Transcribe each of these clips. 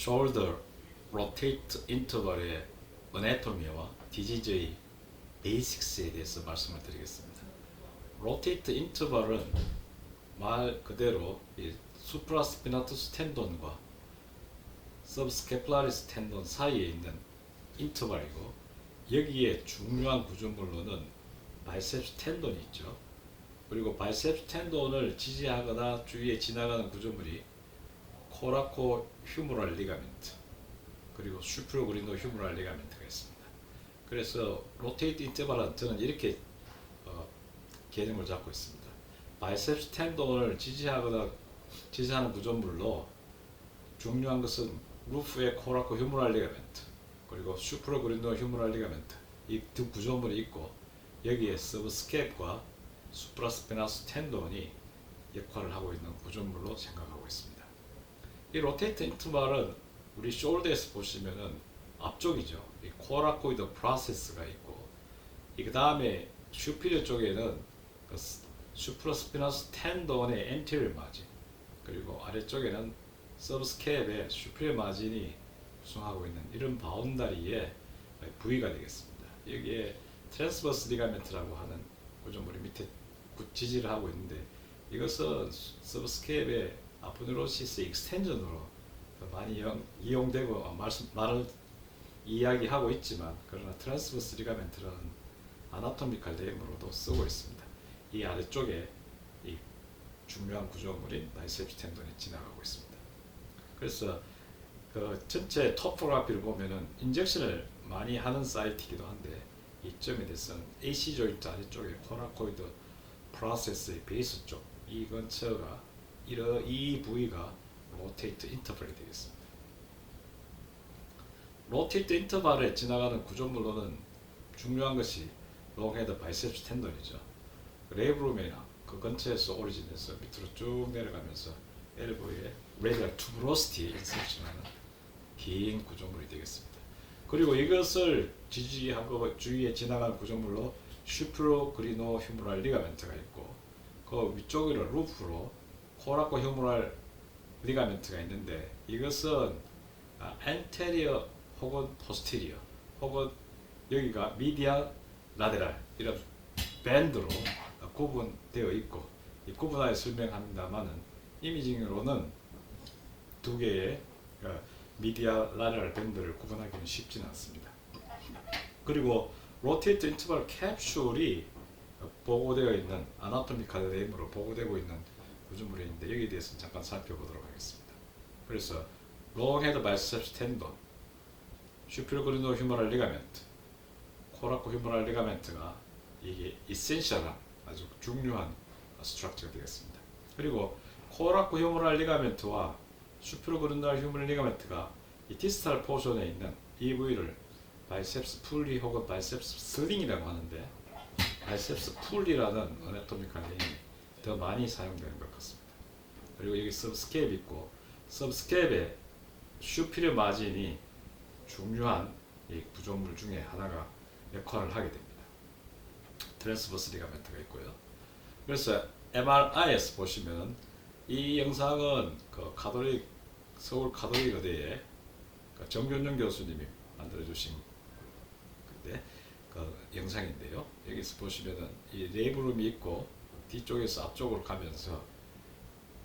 shoulder rotate interval의 어나토미와 디지즈의 베이식스에 대해서 말씀을 드리겠습니다. rotate interval은 말 그대로 이 수프라스피나투스 텐돈과 서브스케플라리스 텐돈 사이에 있는 인터벌이고, 여기에 중요한 구조물로는 바이셉스 텐돈이 있죠. 그리고 바이셉스 텐돈을 지지하거나 주위에 지나가는 구조물이 코라코 휴머럴 리가멘트, 그리고 슈프로그리노 휴머럴 리가멘트가 있습니다. 그래서 로테이트 인터벌은 저는 이렇게 개념을 잡고 있습니다. 바이셉스 텐돈을 지지하는 구조물로 중요한 것은 루프의 코라코 휴머럴 리가멘트, 그리고 슈프로그리노 휴머럴 리가멘트, 이 두 구조물이 있고, 여기에 서브스캡과 수프라스피나스 텐돈이 역할을 하고 있는 구조물로 생각하고 있습니다. 이 로테이트 인터벌은 우리 숄더에서 보시면은 앞쪽이죠. 이 코라코이드 프로세스가 있고, 그 다음에 슈피리어 쪽에는 그 수프라스피나스 텐돈의 엔티리어 마진, 그리고 아래쪽에는 서브스캡의 슈피리어 마진이 구성하고 있는 이런 바운다리의 부위가 되겠습니다. 여기에 트랜스버스 리가멘트라고 하는 구조물이 밑에 지지를 하고 있는데, 이것은 서브스캡의 아포네로시스 익스텐전으로 많이 이용되고 말을 이야기하고 있지만, 그러나 트랜스버스 리가멘트라는 아나토미컬 네임으로도 쓰고 있습니다. 이 아래쪽에 이 중요한 구조물인 바이셉스 텐돈이 지나가고 있습니다. 그래서 그 전체 토포그래피를 보면은 인젝션을 많이 하는 사이트이기도 한데, 이점에 대해서는 AC 조인트 아래쪽에 코라코이드 프로세스의 베이스 쪽, 이 근처가 이 부위가 로테이트 인터벌이 되겠습니다. 로테이트 인터벌에 지나가는 구조물로는 중요한 것이 롱헤드 바이셉스 텐돈이죠. 레이브룸이나 그 근처에서 오리진해서 밑으로 쭉 내려가면서 엘보에 레디얼 투브로스티에 인셉션하는 긴 구조물이 되겠습니다. 그리고 이것을 지지하고 주위에 지나가는 구조물로 슈프로그리노 휴머럴 리가멘트가 있고, 그 위쪽으로 루프로 코라코 휴머럴 리가멘트가 있는데, 이것은 안테리어 혹은 포스티리어 혹은 여기가 미디아 라데랄 이런 밴드로 구분되어 있고, 이 구분하여 설명합니다만은 이미징으로는 두 개의 미디아 라데랄 밴드를 구분하기는 쉽지는 않습니다. 그리고 로테이트 인터벌 캡슐이 보고되어 있는 아나토미컬 네임으로 보고되고 있는 구조물이 있는데, 여기에 대해서는 잠깐 살펴보도록 하겠습니다. 그래서 롱헤드 바이셉스 텐돈, 슈피로그리노 휴머럴 리가멘트, 코라코 휴머럴 리가멘트가 이게 이센셜한 아주 중요한 스트럭처가 되겠습니다. 그리고 코라코 휴머럴 리가멘트와 슈피로그리노 휴머럴 리가멘트가 이 디스탈 포션에 있는 이 부위를 바이셉스 풀리 혹은 바이셉스 슬링이라고 하는데, 바이셉스 풀리라는 어나토미컬 네임이 더 많이 사용되는 것 같습니다. 그리고 여기 서브스캡이 있고, 서브스캡의 슈피리어 마진이 중요한 이 구조물 중에 하나가 역할을 하게 됩니다. 트랜스버스 리가멘트가 있고요. 그래서 MRI에서 보시면 이 영상은 그 서울 가톨릭 의대의 그 정균영 교수님이 만들어주신 그 영상인데요. 여기서 보시면은 이 레이브룸이 있고, 뒤쪽에서 앞쪽으로 가면서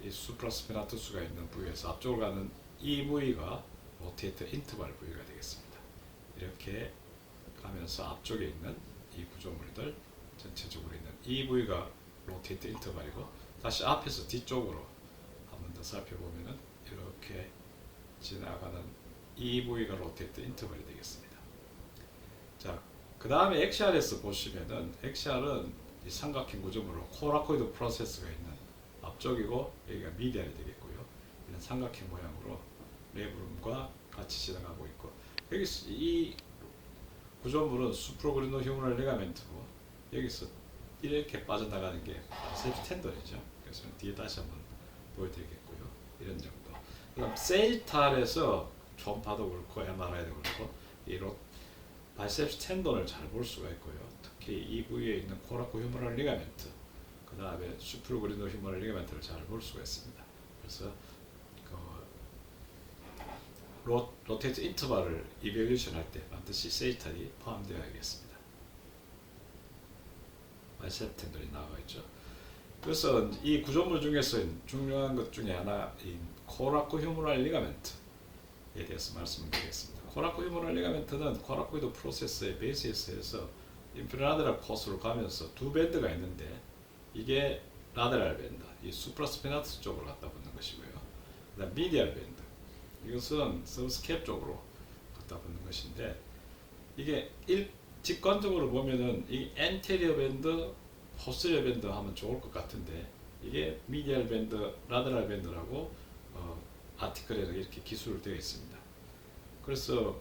이 수프라스피나투스가 있는 부위에서 앞쪽으로 가는 이 부위가 로테이트 인터벌 부위가 되겠습니다. 이렇게 가면서 앞쪽에 있는 이 구조물들 전체적으로 있는 이 부위가 로테이트 인터벌이고, 다시 앞에서 뒤쪽으로 한 번 더 살펴보면은 이렇게 지나가는 이 부위가 로테이트 인터벌이 되겠습니다. 자, 그 다음에 엑시알에서 보시면은, 엑시알은 이 삼각형 구조물로 코라코이드 프로세스가 있는 앞쪽이고, 여기가 미디알이 되겠고요. 이런 삼각형 모양으로 레이브룸과 같이 지나가고 있고, 여기서 이 구조물은 수프로그리노 휴머럴 리가멘트고, 여기서 이렇게 빠져나가는 게 바이셉스 텐돈이죠. 그래서 뒤에 다시 한번 보여드리겠고요. 이런 정도. 그다음 세이탈에서 초음파도 그렇고 MRI도 그렇고 이 바이셉스 텐돈을 잘 볼 수가 있고요. 특히 이 부위에 있는 코라코 휴머럴 리가멘트, 그 다음에 슈프로그리노 휴머럴 리가멘트를 잘 볼 수가 있습니다. 그래서 로테이트 인터벌을 이벨루션 할 때 반드시 세이턴이 포함되어야겠습니다. 바이셉 텐던이 나와 있죠. 그래서 이 구조물 중에서 중요한 것 중에 하나인 코라코 휴머럴 리가멘트에 대해서 말씀을 드리겠습니다. 코라코 휴머럴 리가멘트는 코라코이드 프로세스의 베이시스에서 인피라데랄 코스로 가면서 두 밴드가 있는데 이게 라데랄 밴드, 이 수프라스피나투스 쪽으로 갖다 붙는 것이고요. 그다음 미디얼 밴드, 이것은 서브스캡 쪽으로 갖다 붙는 것인데 이게 직관적으로 보면은 이 엔테리어 밴드, 포스리어 밴드 하면 좋을 것 같은데 이게 미디얼 밴드, 라데랄 밴드라고 아티클에는 이렇게 기술을 되어 있습니다. 그래서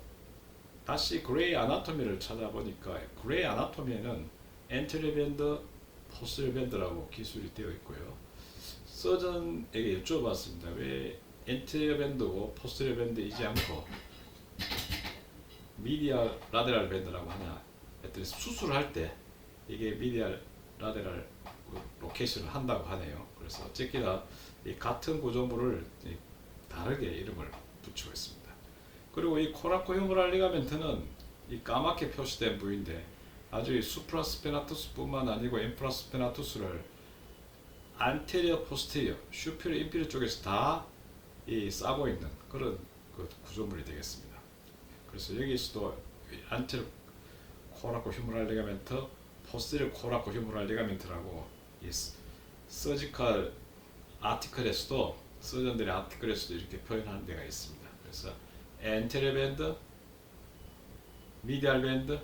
다시 그레이 아나토미를 찾아보니까 그레이 아나토미에는 엔테리어 밴드, 포스리어 밴드라고 기술이 되어 있고요. 서전에게 여쭤봤습니다. 왜 엔테리어 밴드고 포스리어 밴드이지 않고 미디얼 라데랄 밴드라고 하냐 했더니 수술할 때 이게 미디얼 라데랄 로케이션을 한다고 하네요. 그래서 어쨌거나 이 같은 구조물을 다르게 이름을 붙이고 있습니다. 그리고 이 코라코 휴머럴 리가멘트는 이 까맣게 표시된 부위인데 아주 이 수프라스페나투스 뿐만 아니고 인프라스페나투스를 안테리어, 포스테리어, 슈피리어, 인피리어 쪽에서 다 이 싸고 있는 그런 그 구조물이 되겠습니다. 그래서 여기서도 안테리어 코라코 휴머럴 리가멘트, 포스테리어 코라코 휴머럴 리가멘트라고 이 서지컬 아티클에서도 서전들의 아티클에서도 이렇게 표현하는 데가 있습니다. 그래서 엔테리어 밴드, 미디얼 밴드,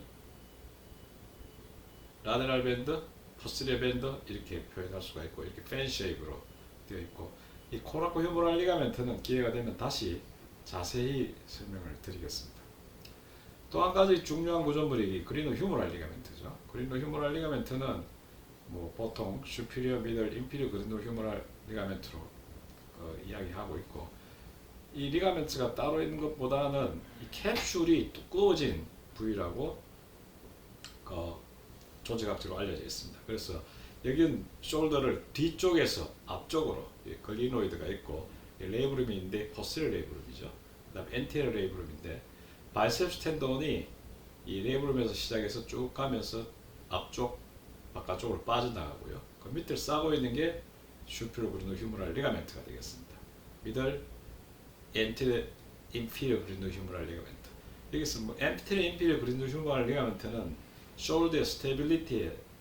라데랄 밴드, 포스리어 밴드 이렇게 표현할 수가 있고 이렇게 팬 쉐입으로 되어 있고 이 코라코 휴머럴 리가멘트는 기회가 되면 다시 자세히 설명을 드리겠습니다. 또 한 가지 중요한 구조물이 그리노 휴머럴 리가멘트죠. 그리노 휴머럴 리가멘트는 뭐 보통 슈피리어, 미들, 인피리어 그리노 휴머럴 리가멘트로 이야기하고 있고 이 리가멘트가 따로 있는 것보다는 이 캡슐이 두꺼워진 부위라고 존재각적으로 알려져 있습니다. 그래서 여기는 숄더를 뒤쪽에서 앞쪽으로 글리노이드가 있고 레이브룸이 있는데 포스리어 레이브룸이죠. 그다음 엔테리어 레이브룸인데 바이셉스 텐돈이 이 레이브룸에서 시작해서 쭉 가면서 앞쪽 바깥쪽으로 빠져나가고요. 그 밑을 싸고 있는 게 슈피리어 그리노 휴머럴 리가멘트가 되겠습니다. 미들 엔테리어 인피리어 그리노 휴머럴 리가멘트. 여기서 뭐 엔테리어 인피리어 그리노 휴머럴 리가멘트는 숄더의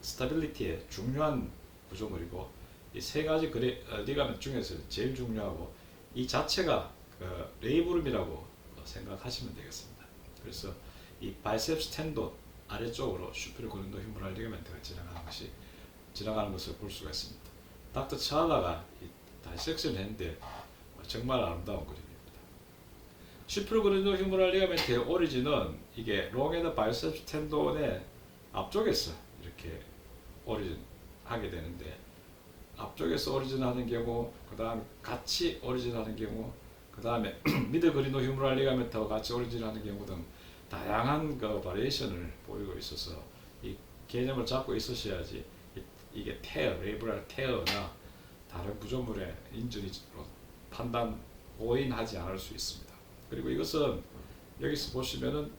스타빌리티에 중요한 구조물이고 이 세 가지 리가멘트 중에서 제일 중요하고 이 자체가 레이브룸이라고 생각하시면 되겠습니다. 그래서 이 바이셉스 텐돈 아래쪽으로 슈피리어 그리노 휴머럴 리가멘트가 지나가는 것을 볼 수가 있습니다. 닥터 차라가 이 다이섹션 했는데 정말 아름다운 그림입니다. 슈피리어 그리노 휴머럴 리가멘트의 오리진은 이게 롱에더 바이셉스 텐돈의 앞쪽에서 이렇게 오리진 하게 되는데 앞쪽에서 오리진 하는 경우 그 다음 같이 오리진 하는 경우 그 다음에 미드 그리노 휴머럴 리가멘트와 같이 오리진 하는 경우 등 다양한 그 바리에이션을 보이고 있어서 이 개념을 잡고 있으셔야지 이게 레이브럴 테어나 다른 구조물의 인जु리로 오인하지 않을 수 있습니다. 그리고 이것은 여기서 보시면은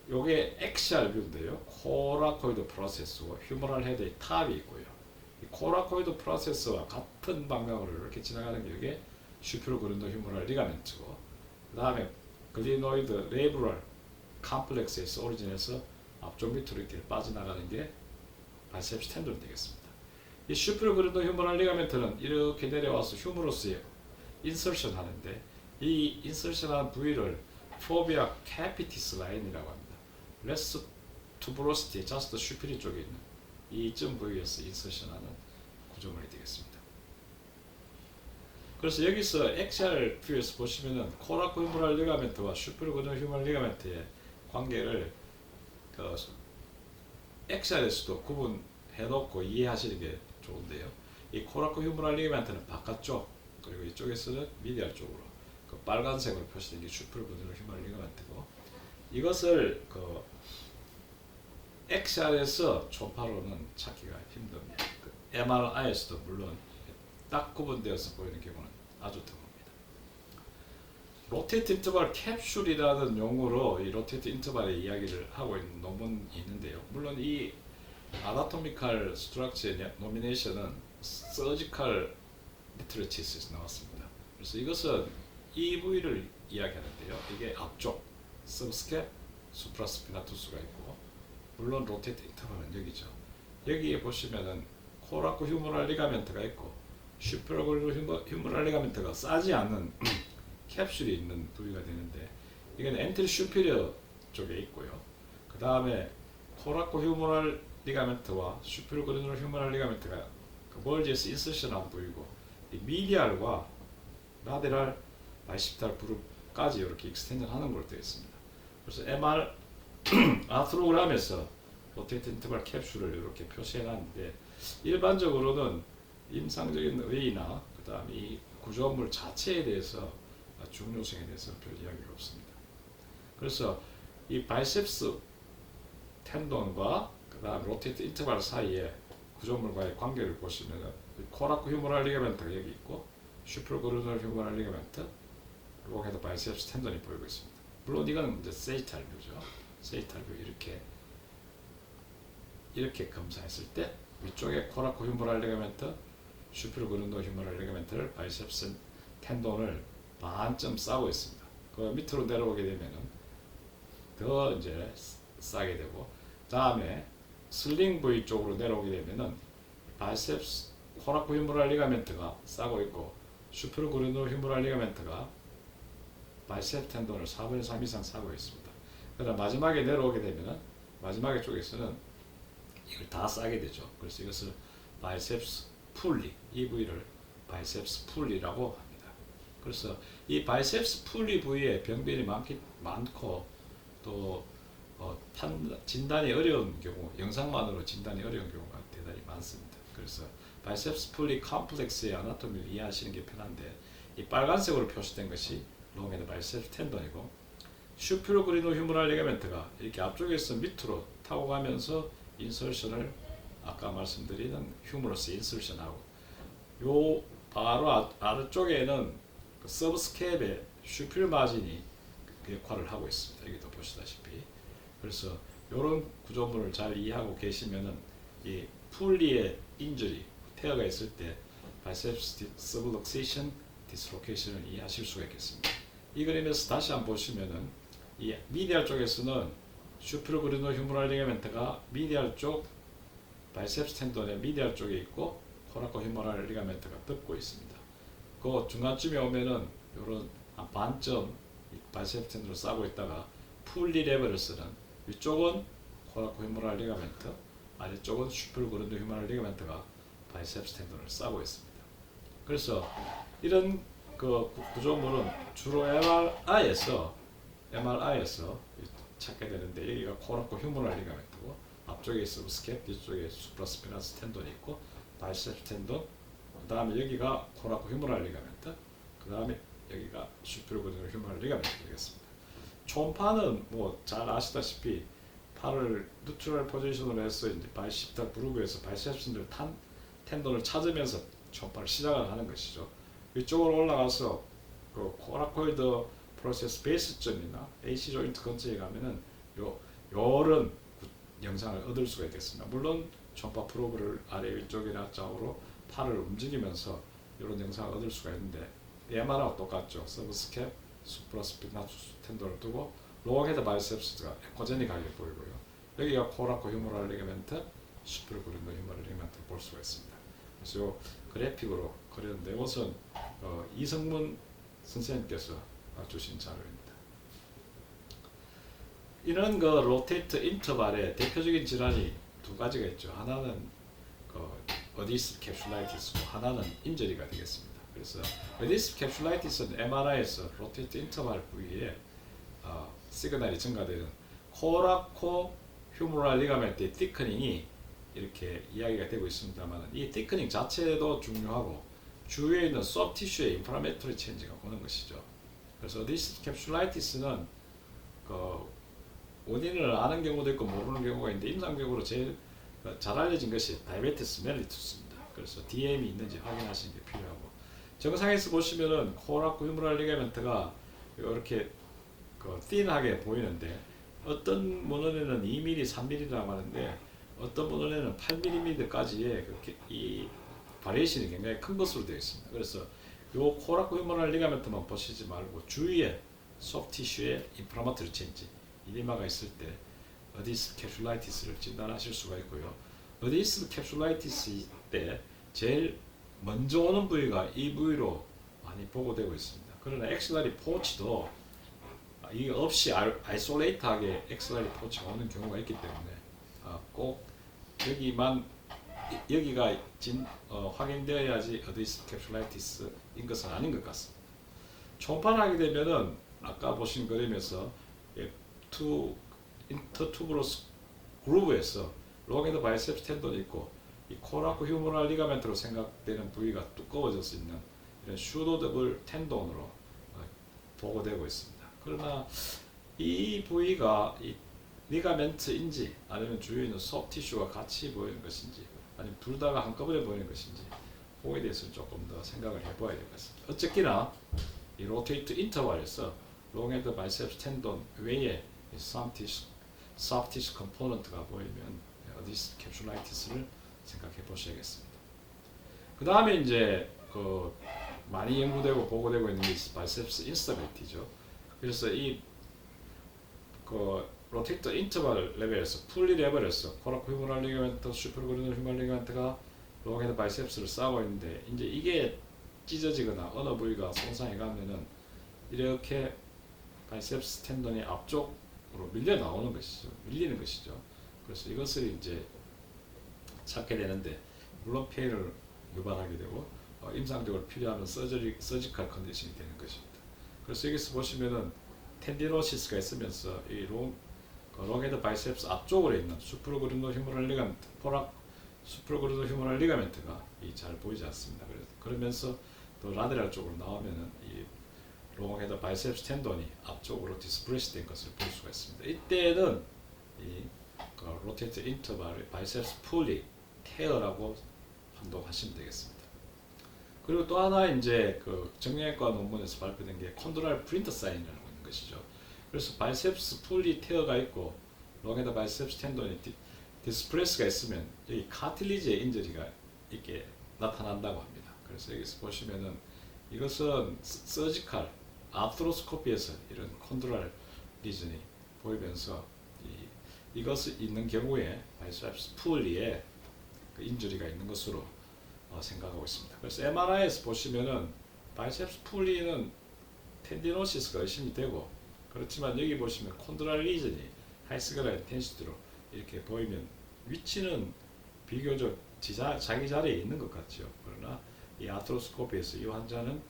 요게 엑시알 뷰인데요. 코라코이드 프로세스와 휴머럴 헤드의 탑이 있고요. 이 코라코이드 프로세스와 같은 방향으로 이렇게 지나가는 게 이게 슈피리어 그리노 휴머럴 리가멘트고 그 다음에 글리노이드 레이브럴 컴플렉스에서 오리진해서 앞쪽 밑으로 이렇게 빠져나가는 게 바이셉스 텐돈이 되겠습니다. 이 슈피리어 그리노 휴머럴 리가멘트는 이렇게 내려와서 휴머러스에 인설션 하는데 이 인설션한 부위를 포비아 캐피티스 라인이라고 합니다. 레스 투브로시티, 자스트 슈피리 쪽에 있는 이점 부위에서 인서션하는 구조물이 되겠습니다. 그래서 여기서 엑시알 뷰에서 보시면은 코라코 휴머럴 리가멘트와 슈피리어 그리노 휴머럴 리가멘트의 관계를 엑시알에서도 구분해놓고 이해하시는 게 좋은데요. 이 코라코 휴머럴 리가멘트는 바깥쪽 그리고 이쪽에서는 미디얼 쪽으로 빨간색으로 표시된 게 슈피리어 그리노 휴머럴 리가멘트고 이것을 엑시알에서 초파로는 찾기가 힘듭니다. MRI에서도 물론 딱 구분되어서 보이는 경우는 아주 드뭅니다. 로테이트 인터벌 캡슐이라는 용어로 이 로테이트 인터벌의 이야기를 하고 있는 논문이 있는데요. 물론 이 아나토미컬 스트럭처의 노미네이션은 서지컬 리트러처에서 나왔습니다. 그래서 이것은 이 부위를 이야기하는데요. 이게 앞쪽 서브스캡, 수프라스피나투스가 있고, 물론 로테이트 인터벌은 여기죠. 여기에 보시면은 코라코 휴머럴 리가멘트가 있고 슈퍼글루 휴머럴 리가멘트가 싸지 않는 캡슐이 있는 부위가 되는데, 이건 엔트리 슈피리어 쪽에 있고요. 그 다음에 코라코 휴머럴 리가멘트와 슈퍼글루 휴머럴 리가멘트가 그 멀지에서 인서션한 부위고, 이 미디알과 라데랄 바이시프탈 부룹까지 이렇게 익스텐전 하는 걸로 되어 있습니다. 그래서 MR 아트로그램에서 로테이트 인터벌 캡슐을 이렇게 표시해 놨는데, 일반적으로는 임상적인 의의나 그 다음에 이 구조물 자체에 대해서 중요성에 대해서 별 이야기가 없습니다. 그래서 이 바이셉스 텐돈과 그 다음 로테이트 인터벌 사이에 구조물과의 관계를 보시면 코라코 휴머럴 리가멘트가 여기 있고 슈퍼그루널 휴머럴 리가멘트, 로헤드 바이셉스 텐돈이 보이고 있습니다. 물론 이건 이제 세이탈 뷰죠. 세이탈 뷰 이렇게 검사했을 때 위쪽에 코라코 휴머럴 리가멘트, 슈퍼그루널 휴머럴 리가멘트를 바이셉스 텐돈을 반쯤 싸고 있습니다. 그 밑으로 내려오게 되면은 더 이제 싸게 되고, 다음에 슬링 부위 쪽으로 내려오게 되면은 바이셉스 코라코 휴머럴 리가멘트가 싸고 있고 슈퍼그루널 휴머럴 리가멘트가 바이셉 텐돈을 4분의 3 이상 싸고 있습니다. 그러나 마지막에 내려오게 되면은 마지막에 쪽에서는 이걸 다 싸게 되죠. 그래서 이것을 바이셉스 풀리, 이 부위를 바이셉스 풀리라고 합니다. 그래서 이 바이셉스 풀리 부위에 병변이 많고 또 진단이 어려운 경우, 영상만으로 진단이 어려운 경우가 대단히 많습니다. 그래서 바이셉스 풀리 컴플렉스의 아나토미를 이해하시는 게 편한데, 이 빨간색으로 표시된 것이 롱헤드 바이셉스 텐돈이고, 슈퍼그루널 휴머럴 리가멘트가 이렇게 앞쪽에서 밑으로 타고 가면서 인설션을 아까 말씀드리는 휴머러스 인설션하고, 요 바로 아래쪽에는 그 서브스캡의 슈필 마진이 그 역할을 하고 있습니다. 여기도 보시다시피. 그래서 이런 구조물을 잘 이해하고 계시면은 이 풀리의 인저리, 테어가 있을 때 바이셉스 서블럭세이션 디스로케이션을 이해하실 수가 있겠습니다. 이 그림에서 다시 한번 보시면은 이 미디알 쪽에서는 슈퍼그루널 휴머럴 리가멘트가 미디알 쪽 바이셉스 텐돈의 미디알 쪽에 있고 코라코 휴머럴 리가멘트가 덮고 있습니다. 그 중간쯤에 오면은 이런 한 반점 바이셉스 텐돈을 싸고 있다가 풀리 레벨을 쓰는, 위쪽은 코라코 휴머럴 리가멘트, 아래쪽은 슈퍼그루널 휴머럴 리가멘트가 바이셉스 텐돈을 싸고 있습니다. 그래서 이런 그 구조물은 주로 MRI에서 찾게 되는데, 여기가 코라코 휴머럴 리가멘트고 앞쪽에 있으면 스캡, 뒤쪽에 수프라스피나스 텐돈이 있고 바이셉스 텐돈, 그 다음에 여기가 코라코 휴머럴 리가멘트, 그 다음에 여기가 슈퍼그루널 휴머럴 리가멘트 되겠습니다. 초음파는 뭐 잘 아시다시피 팔을 뉴트럴 포지션으로 해서 이제 바이시프탈 그루브에서 바이셉스 텐돈을 찾으면서 초음파를 시작을 하는 것이죠. 위쪽으로 올라가서 그 코라코이드 프로세스 베이스점이나 AC 조인트 근처에 가면은 요런 영상을 얻을 수가 있겠습니다. 물론 초음파 프로브를 아래 위쪽이나 좌우로 팔을 움직이면서 이런 영상을 얻을 수가 있는데, MR하고 똑같죠. 서브스캡, 수프라스피나투스 텐돈을 두고 로어헤드 바이셉스가 에코제닉하게 보이고요. 여기가 코라코 휴머럴 리가멘트, 슈퍼그루널 휴머럴 리가멘트를 볼 수가 있습니다. 그래서 요 그래픽으로 그렸는데, 이것은 이성문 선생님께서 주신 자료입니다. 이런 그 로테이트 인터벌의 대표적인 질환이 두 가지가 있죠. 하나는 그 어디스 캡슐라이티스고 하나는 인저리가 되겠습니다. 그래서 어디스 캡슐라이티스는 MRI에서 로테이트 인터벌 부위에 시그널이 증가되는 코라코 휴머럴 리가멘트의 티크닝이 이렇게 이야기가 되고 있습니다만, 이 티크닝 자체도 중요하고 주위에 있는 소프티슈의 인플라메토리 체인지가 오는 것이죠. 그래서 어디스 캡슐라이티스는 그 원인을 아는 경우도 있고 모르는 경우가 있는데, 임상적으로 제일 잘 알려진 것이 다이베티스 멜리투스입니다. 그래서 DM이 있는지 확인하시는 게 필요하고, 정상에서 보시면은 코라코 휴머럴 리가멘트가 이렇게 그 틴하게 보이는데 어떤 문헌에는 2mm, 3mm라고 하는데 어떤 문헌에는 8mm까지의 이 바리에이션이 굉장히 큰 것으로 되어 있습니다. 그래서 요 코라코 휴머럴 리가멘트만 보시지 말고 주위에 소프트 티슈에 인플라마토리 체인지, 이디마가 있을 때 어디스 캡슐라이티스를 진단하실 수가 있고요. 어디스 캡슐라이티스 때 제일 먼저 오는 부위가 이 부위로 많이 보고되고 있습니다. 그러나 엑셀러리 포치도 이게 없이 아이솔레이트하게 엑셀러리 포치가 오는 경우가 있기 때문에 꼭 여기가 확인되어야지 어디스 캡슐라이티스인 것은 아닌 것 같습니다. 초판하게 되면은 아까 보신 그림에서 인터투브로스 그루브에서 롱헤드 바이셉스 텐돈이 있고 이 코라코 휴머럴 리가멘트로 생각되는 부위가 두꺼워질 수 있는 이런 슈도 더블 텐돈으로 보고되고 있습니다. 그러나 이 부위가 이 리가멘트인지 아니면 주위에 있는 소프트 티슈가 같이 보이는 것인지 아니면 둘 다가 한꺼번에 보이는 것인지 그거에 대해서는 조금 더 생각을 해봐야 될 것 같습니다. 어쨌거나 이 로테이트 인터벌에서 롱헤드 바이셉스 텐돈 외에 소프트 티슈 컴포넌트가 보이면 어디스 캡슐라이티스를 생각해 보셔야겠습니다. 그 다음에 이제 많이 연구되고 보고되고 있는 게 바이셉스 인스타빌리티죠. 그래서 이 로테이터 인터벌 레벨에서 풀리 레벨에서 코라코 휴머럴 리가멘트, 슈퍼그루너 휴머럴 리가멘트가 롱헤드 바이셉스를 싸고 있는데 이제 이게 찢어지거나 어느 부위가 손상이 가면은 이렇게 바이셉스 텐돈이 앞쪽으로 밀려 나오는 것이죠. 밀리는 것이죠. 그래서 이것을 이제 찾게 되는데 물론 폐해를 유발하게 되고 임상적으로 필요한 서지컬 컨디션이 되는 것입니다. 그래서 여기서 보시면은 텐디노시스가 있으면서 이 롱헤드 바이셉스 앞쪽으로 있는 수프로그루노 휴머럴 리가멘트, 수프로그루노 휴머럴 리가멘트가 잘 보이지 않습니다. 그러면서 또 라테랄 쪽으로 나오면은 이 롱헤드 바이셉스 텐돈이 앞쪽으로 디스프레스 된 것을 볼 수가 있습니다. 이때는 이 로테이트 인터벌 바이셉스 풀리 테어라고 판독하시면 되겠습니다. 그리고 또 하나 이제 정형외과 논문에서 발표된 게 콘드랄 프린터 사인이라고 있는 것이죠. 그래서 바이셉스 풀리 테어가 있고 롱헤드 바이셉스 텐돈이 디스프레스가 있으면 여기 카틸리지의 인저리가 있게 나타난다고 합니다. 그래서 여기서 보시면은 이것은 서지컬 아트로스코피에서 이런 콘드랄 리전이 보이면서 이것이 있는 경우에 바이셉스 풀리에 인저리가 있는 것으로 생각하고 있습니다. 그래서 MRI에서 보시면은 바이셉스 풀리는 텐디노시스가 의심이 되고 그렇지만 여기 보시면 콘드랄 리전이 하이스그라 인텐시티로 이렇게 보이면 위치는 비교적 자기 자리에 있는 것 같죠. 그러나 이 아트로스코피에서 이 환자는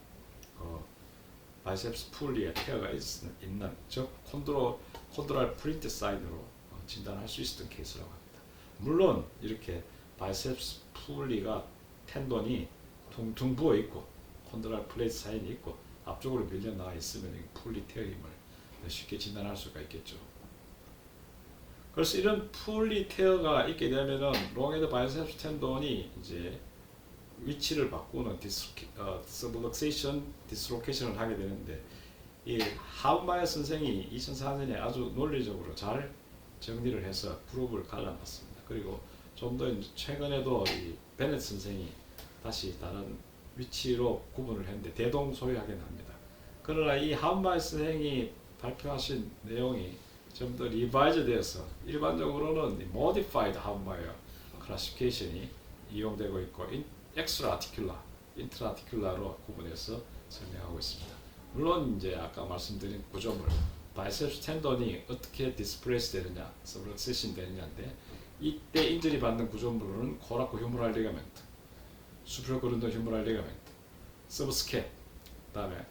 바이셉스 풀리에 테어가 있는 즉 콘드랄 프린트 사인으로 진단할 수 있었던 케이스라고 합니다. 물론 이렇게 바이셉스 풀리가 텐돈이 퉁퉁 부어 있고 콘드랄 플레이트 사인이 있고 앞쪽으로 밀려 나와 있으면 풀리 테어임을 쉽게 진단할 수가 있겠죠. 그래서 이런 풀리 테어가 있게 되면은 롱헤드 바이셉스 텐돈이 이제 위치를 바꾸는 서블럭세이션 디스로케이션을 하게 되는데 이 하운마이어 선생이 2004년에 아주 논리적으로 잘 정리를 해서 그룹을 갈라놨습니다. 그리고 좀 더 최근에도 이 베넷 선생이 다시 다른 위치로 구분을 했는데 대동소이하게는 합니다. 그러나 이 하운마이어 선생이 발표하신 내용이 좀 더 리바이즈 되어서 일반적으로는 modified 하운마이어 클래시피케이션이 이용되고 있고 엑스트라 아티큘라, 인트라 아티큘라로 구분해서 설명하고 있습니다. 물론 이제 아까 말씀드린 구조물 바이셉스 텐돈이 어떻게 디스프레스 되느냐, 서브럭세션 되느냐인데 이때 인저리 받는 구조물은 코라코 휴머럴 리가멘트, 수프로그룬도 휴머럴 리가멘트, 서브스캡, 그다음에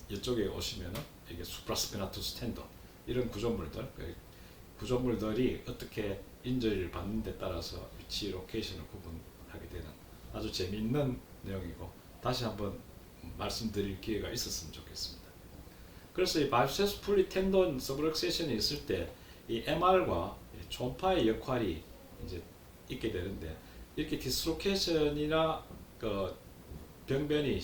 이쪽에 오시면은 이게 수프라스피나투스 텐돈 이런 구조물들이 어떻게 인저리를 받는 데 따라서 위치 로케이션을 구분하게 되는 아주 재미있는 내용이고 다시 한번 말씀드릴 기회가 있었으면 좋겠습니다. 그래서 이 바이셉스 풀리 텐돈 서브럭세이션이 있을 때 이 MR과 초음파의 역할이 이제 있게 되는데 이렇게 디스로케이션이나 병변이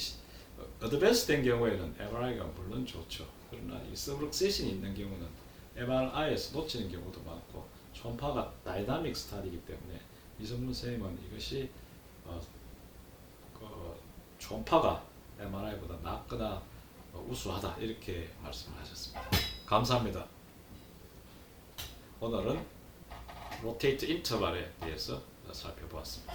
어드밴스된 경우에는 MRI가 물론 좋죠. 그러나 이 서브럭세이션이 있는 경우는 MRI에서 놓치는 경우도 많고 초음파가 다이나믹 스타디이기 때문에 이성문 선생님은 이것이 초음파가 MRI보다 낫거나 우수하다 이렇게 말씀하셨습니다. 감사합니다. 오늘은 로테이트 인터벌에 대해서 살펴보았습니다.